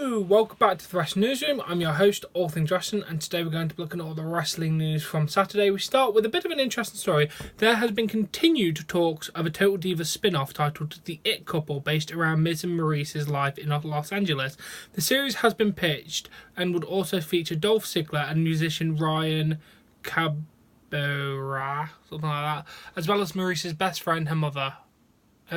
Hello, welcome back to the Wrestling Newsroom. I'm your host, All Things Wrestling, and today we're going to be looking at all the wrestling news from Saturday. We start with a bit of an interesting story. There has been continued talks of a Total Divas spin-off titled The It Couple, based around Miz and Maurice's life in Los Angeles. The series has been pitched and would also feature Dolph Ziggler and musician Ryan Cabrera, something like that, as well as Maurice's best friend, her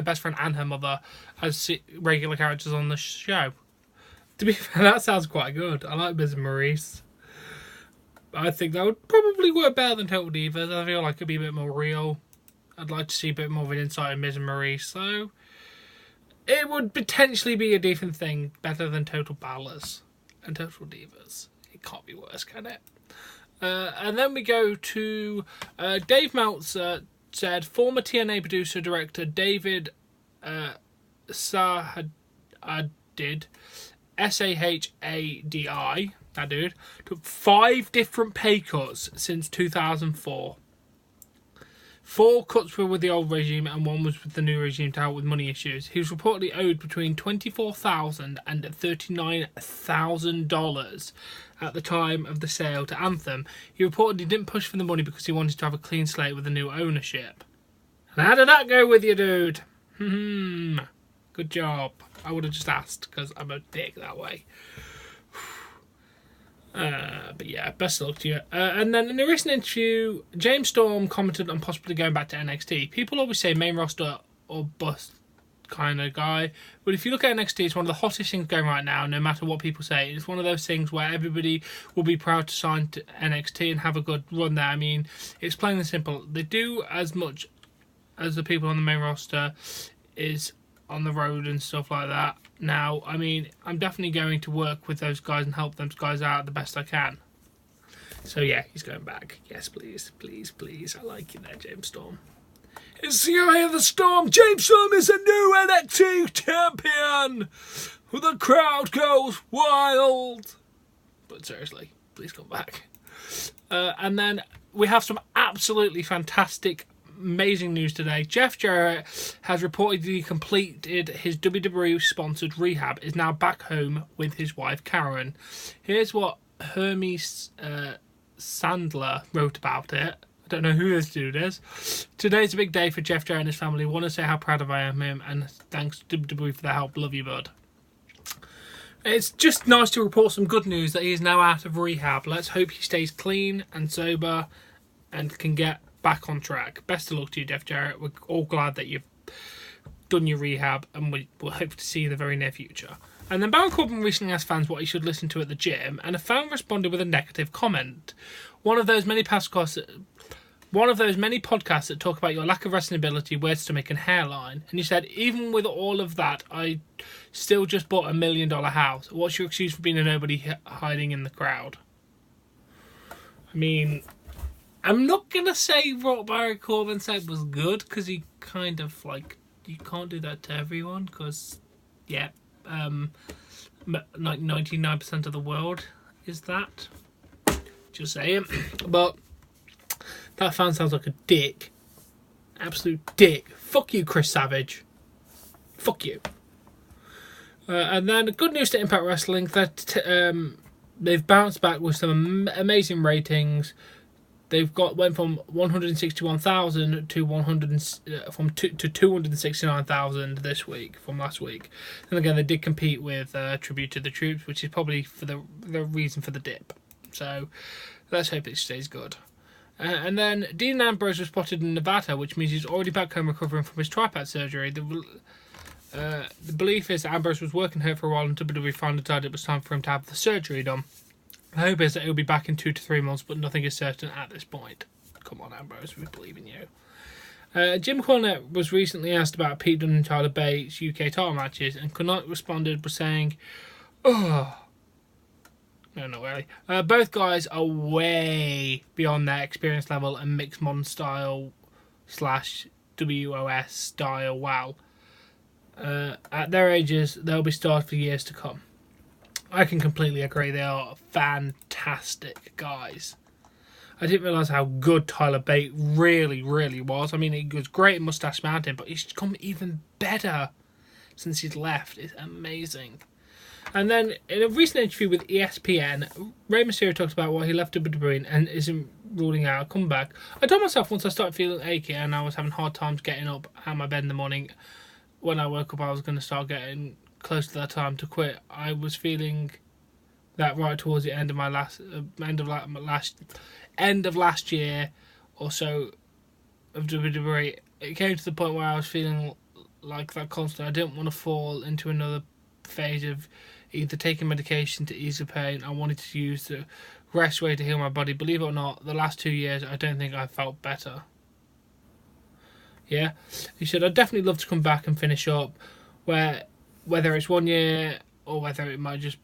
best friend and her mother, as regular characters on the show. To be fair, that sounds quite good. I like Miz and Maurice. I think that would probably work better than Total Divas. I feel like it'd be a bit more real. I'd like to see a bit more of an insight of Miz and Maurice. So it would potentially be a decent thing, better than Total Ballers and Total Divas. It can't be worse, can it? And then we go to Dave Meltzer said former TNA producer director David Sahadid, Sahadi, that dude, took 5 different pay cuts since 2004. 4 cuts were with the old regime and 1 was with the new regime to help with money issues. He was reportedly owed between $24,000 and $39,000 at the time of the sale to Anthem. He reportedly didn't push for the money because he wanted to have a clean slate with the new ownership. And how did that go with you, dude? Good job. I would have just asked because I'm a dick that way. But yeah, best of luck to you. And then in a recent interview, James Storm commented on possibly going back to NXT. People always say main roster or bust kind of guy. But if you look at NXT, it's one of the hottest things going right now, no matter what people say. It's one of those things where everybody will be proud to sign to NXT and have a good run there. I mean, it's plain and simple. They do as much as the people on the main roster is on the road and stuff like that. Now, I mean, I'm definitely going to work with those guys and help those guys out the best I can. So yeah, he's going back. Yes, please, please, please. I like you there, James Storm. It's the Eye of the Storm. James Storm is a new NXT champion. The crowd goes wild. But seriously, please come back. And then we have some absolutely fantastic, amazing news today. Jeff Jarrett has reportedly completed his WWE-sponsored rehab, is now back home with his wife Karen. Here's what Hermes Sandler wrote about it. I don't know who this dude is. Today's a big day for Jeff Jarrett and his family. Want to say how proud I am of him and thanks to WWE for their help. Love you, bud. It's just nice to report some good news that he is now out of rehab. Let's hope he stays clean and sober and can get back on track. Best of luck to you, Jeff Jarrett. We're all glad that you've done your rehab and we'll hope to see you in the very near future. And then Baron Corbin recently asked fans what he should listen to at the gym, and a fan responded with a negative comment. One of those many podcasts that talk about your lack of wrestling ability, weird stomach and hairline. And he said, even with all of that, I still just bought $1 million house. What's your excuse for being a nobody hiding in the crowd? I mean, I'm not going to say what Baron Corbin said was good, because he kind of, like, you can't do that to everyone, because, yeah, like 99% of the world is that. Just saying. But that fan sounds like a dick. Absolute dick. Fuck you, Chris Savage. Fuck you. And then good news to Impact Wrestling that they've bounced back with some amazing ratings. They've went from 161,000 to 269,000 this week from last week. And again, they did compete with Tribute to the Troops, which is probably for the reason for the dip. So let's hope it stays good. And then Dean Ambrose was spotted in Nevada, which means he's already back home recovering from his tripod surgery. The belief is that Ambrose was working here for a while and WWE finally decided it was time for him to have the surgery done. The hope is that he'll be back in 2 to 3 months, but nothing is certain at this point. Come on, Ambrose, we believe in you. Jim Cornette was recently asked about Pete Dunne and Tyler Bates' UK title matches, and Cornette responded by saying, "Oh, no, not really. Both guys are way beyond their experience level and mixed modern style / WOS style. Wow. At their ages, they'll be stars for years to come." I can completely agree. They are fantastic guys. I didn't realise how good Tyler Bate really, really was. I mean, he was great in Mustache Mountain, but he's become even better since he's left. It's amazing. And then in a recent interview with ESPN, Rey Mysterio talked about why he left WWE and isn't ruling out a comeback. I told myself once I started feeling achy and I was having hard times getting up out of my bed in the morning, when I woke up I was going to start getting close to that time to quit. I was feeling that right towards the end of my end of last year or so of WWE. It came to the point where I was feeling like that constantly. I didn't want to fall into another phase of either taking medication to ease the pain. I wanted to use the rest way to heal my body. Believe it or not, the last 2 years I don't think I felt better. Yeah, he said, I'd definitely love to come back and finish up, whether it's 1 year or whether it might just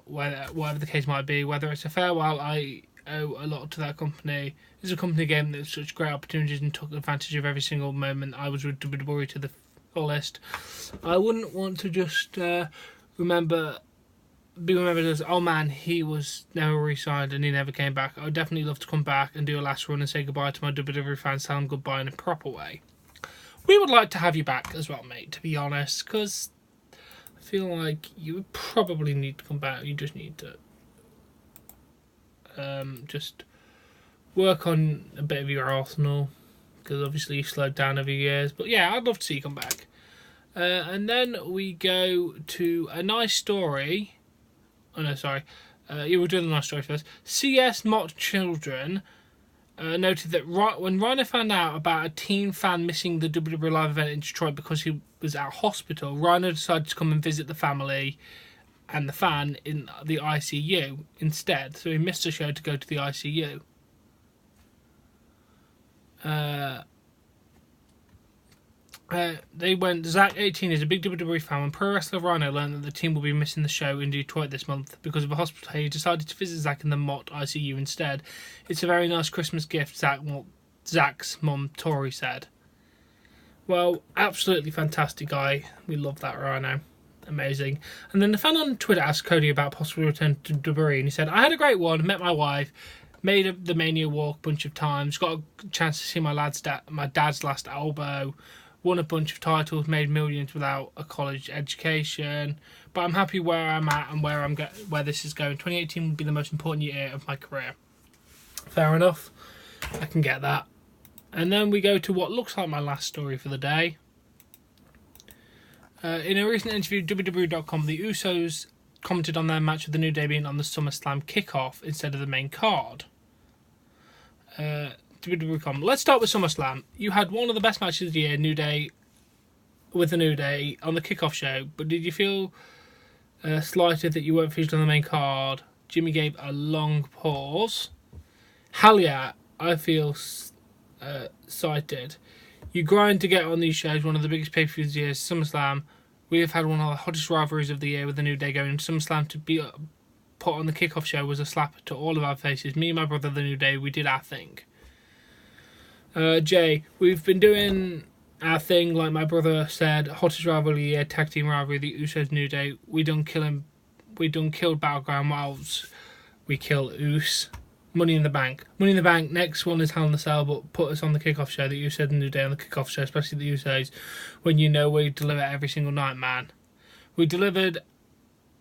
whatever the case might be, whether it's a farewell. I owe a lot to that company. It's a company game that's such great opportunities and took advantage of every single moment I was with WWE to the fullest. I wouldn't want to just be remembered as, oh man, he was never re-signed and he never came back. I would definitely love to come back and do a last run and say goodbye to my WWE fans, tell them goodbye in a proper way. We would like to have you back as well, mate, to be honest, because I feel like you would probably need to come back. You just need to just work on a bit of your arsenal, because obviously you've slowed down over years. But yeah, I'd love to see you come back. And then we go to a nice story. Oh no, sorry. You were doing the nice story first. CS Mock Children noted that when Rhino found out about a teen fan missing the WWE Live event in Detroit because he was at hospital, Rhino decided to come and visit the family and the fan in the ICU instead. So he missed the show to go to the ICU. They went, Zach, 18, is a big WWE fan. When pro wrestler Rhino learned that the team will be missing the show in Detroit this month because of a hospital, he decided to visit Zach in the Mott ICU instead. It's a very nice Christmas gift, Zach's mum, Tori, said. Well, absolutely fantastic guy. We love that Rhino. Amazing. And then the fan on Twitter asked Cody about possible return to WWE, and he said, I had a great one, met my wife, made the Mania walk a bunch of times, got a chance to see my dad's last elbow, won a bunch of titles, made millions without a college education. But I'm happy where I'm at and where this is going. 2018 will be the most important year of my career. Fair enough. I can get that. And then we go to what looks like my last story for the day. In a recent interview, WWE.com, the Usos commented on their match with the New Day being on the SummerSlam kickoff instead of the main card. WWE.com. Let's start with SummerSlam. You had one of the best matches of the year, New Day, with the New Day on the kickoff show, but did you feel slighted that you weren't featured on the main card? Jimmy gave a long pause. Hell yeah, I feel cited. You grind to get on these shows, one of the biggest pay-per-views of the year, SummerSlam. We have had one of the hottest rivalries of the year with the New Day going. SummerSlam to be put on the kickoff show was a slap to all of our faces. Me and my brother, the New Day, we did our thing. Jay, we've been doing our thing, like my brother said, hottest rivalry of the year, tag team rivalry, the Usos New Day. We done killed Battleground whilst we kill Us. Money in the Bank. Money in the Bank, next one is Hell in a Cell, but put us on the kickoff show, the Usos New Day on the kickoff show, especially the Usos, when you know we deliver every single night, man. We delivered,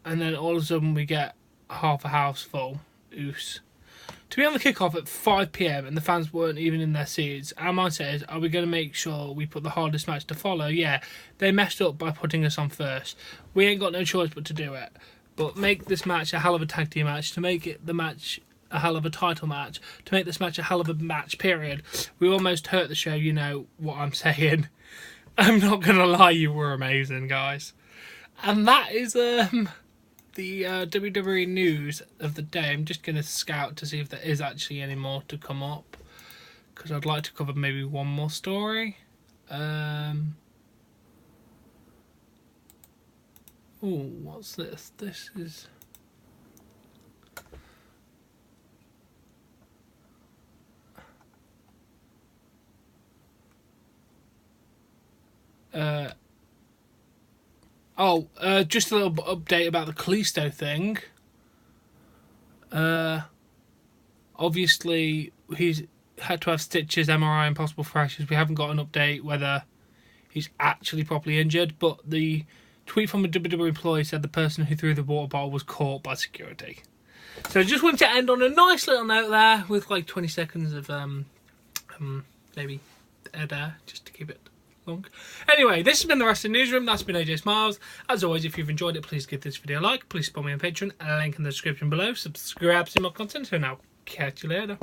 and then all of a sudden we get half a house full. Us. To be on the kickoff at 5 PM and the fans weren't even in their seats, our mindset is, are we going to make sure we put the hardest match to follow? Yeah, they messed up by putting us on first. We ain't got no choice but to do it. But make this match a hell of a tag team match, to make it the match a hell of a title match, to make this match a hell of a match, period. We almost hurt the show, you know what I'm saying. I'm not going to lie, you were amazing, guys. And that is the WWE news of the day. I'm just going to scout to see if there is actually any more to come up, because I'd like to cover maybe one more story. Ooh, what's this? This is... just a little update about the Kalisto thing. Obviously, he's had to have stitches, MRI, and possible fractures. We haven't got an update whether he's actually properly injured, but the tweet from a WWE employee said the person who threw the water bottle was caught by security. So I just wanted to end on a nice little note there with like 20 seconds of maybe dead air just to keep it long. Anyway, this has been the Wrestling Newsroom. That's been AJ Smiles. As always, if you've enjoyed it, please give this video a like. Please support me on Patreon. A link in the description below. Subscribe to see more content. So now, catch you later.